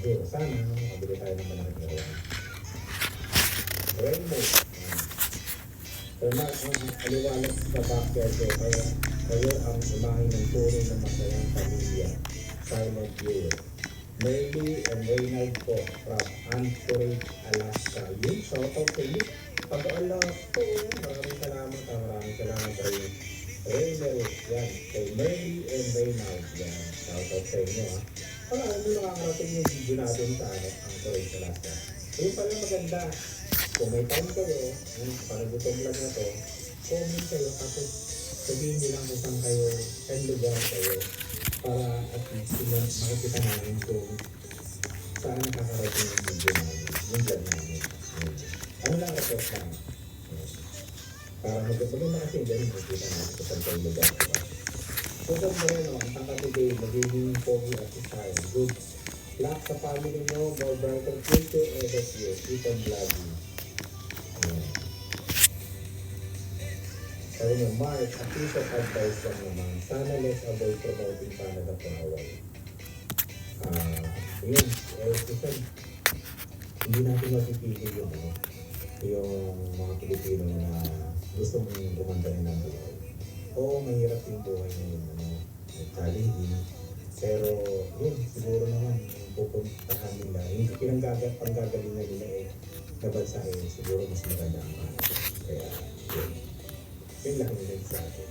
siguro. Sana, makabili tayo ng malaking arawan. Rainbow. So, ang aliwanag sa backyard ko, kaya kayo ang imahe ng tunay na masayang pamilya. Silent viewer. Maybe and Reynald po from Anchorage, Alaska. Yun, shoutout sa iyo. Pag-Alaska, maraming salamat sa iyo. Reynald, yan. Kay Maybe and Reynald, yan. Shoutout sa inyo, ha. Wala, hindi makakarating yung video natin sa Anchorage, Alaska. Yung pala maganda, kung may time kayo, parang gutom lang na to, comment kayo, tapos sabihin nyo lang kung saan kayo, saan lugar kayo, para at least makikita namin kung saan nakakarating yung video namin, yung vlog namin. Ano lang request lang? Para maganda kasi dyan, makikita namin kung saan kayo lugar. So, kung Moreno, ang tangka today, magiging pogi at style. Good luck sa family mo, more brighter future, and of you. Keep on vlogging. Sabi niyo, Mark, a piece of advice lang naman. Sana let's avoid promoting Canada for a while. Yun, Susan, hindi natin mapipigil yung mga Pilipino na gusto mong gumandarin ng buhay. Oo, mahirap yung buhay ngayon, challenging. Pero, yun, siguro naman, pupuntahan nila, yung panggagalingan nila na bansa siguro mas maganda ang mga. Kaya, yun. Yun lang din sa atin.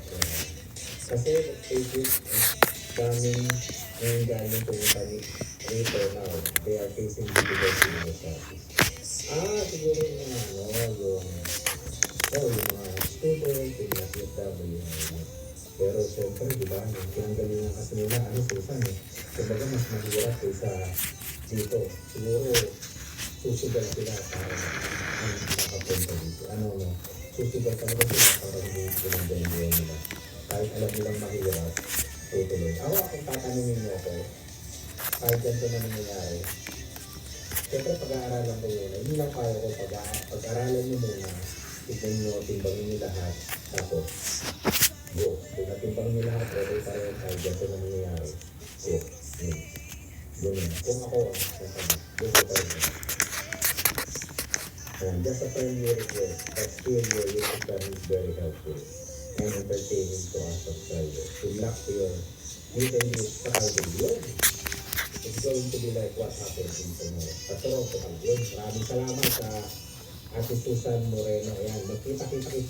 Kasi, let's face it, daming galing pumunta rito now. They are facing difficult universities. Siguro yung mga student, yung mga PFW. Pero siyempre, di ba, yung pinanggalingan kasi nila, Susan kumbaga mas mahirap kaysa dito. Siguro, susugal sila para makapunta dito. Susugal talaga sila para hindi pinanggalingan nila. Kahit alam nilang mahirap, tutuloy. Kung tatanungin niyo ako, kahit ganito na nangyayari, siyempre pag-aaralan ko yun, hindi lang kaya ko pag-aaralan niyo muna, tignan niyo, timbangin niyo lahat, tapos, go. Kung timbangin niyo lahat, okay pa rin, kahit ganito na nangyayari, go. Yun. Kung ako, go pa rin. Just a friendly request, but still your YouTube channel is very helpful and entertaining to our subscribers. Good luck to your meet and greet sa Calgary. It's going to be like what happened in tomorrow. Sa Toronto, Calgary. Maraming salamat sa Ate Susan Moreno. Ayan, magkita-kita tayo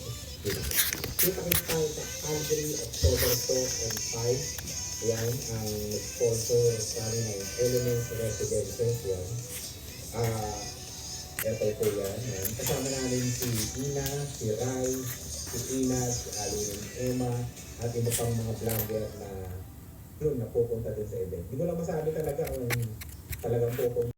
sa Calgary, October 2 and 5. Ayan, ang sponsor sa amin ay Elements Residences. Yan. Ito po yan. Kasama namin si Ina, si Rai, si Ina, si Alin, Emma, at iba pang mga vlogger na yun, napupunta din sa event. Hindi ko lang masabi talaga kung talagang pupunta.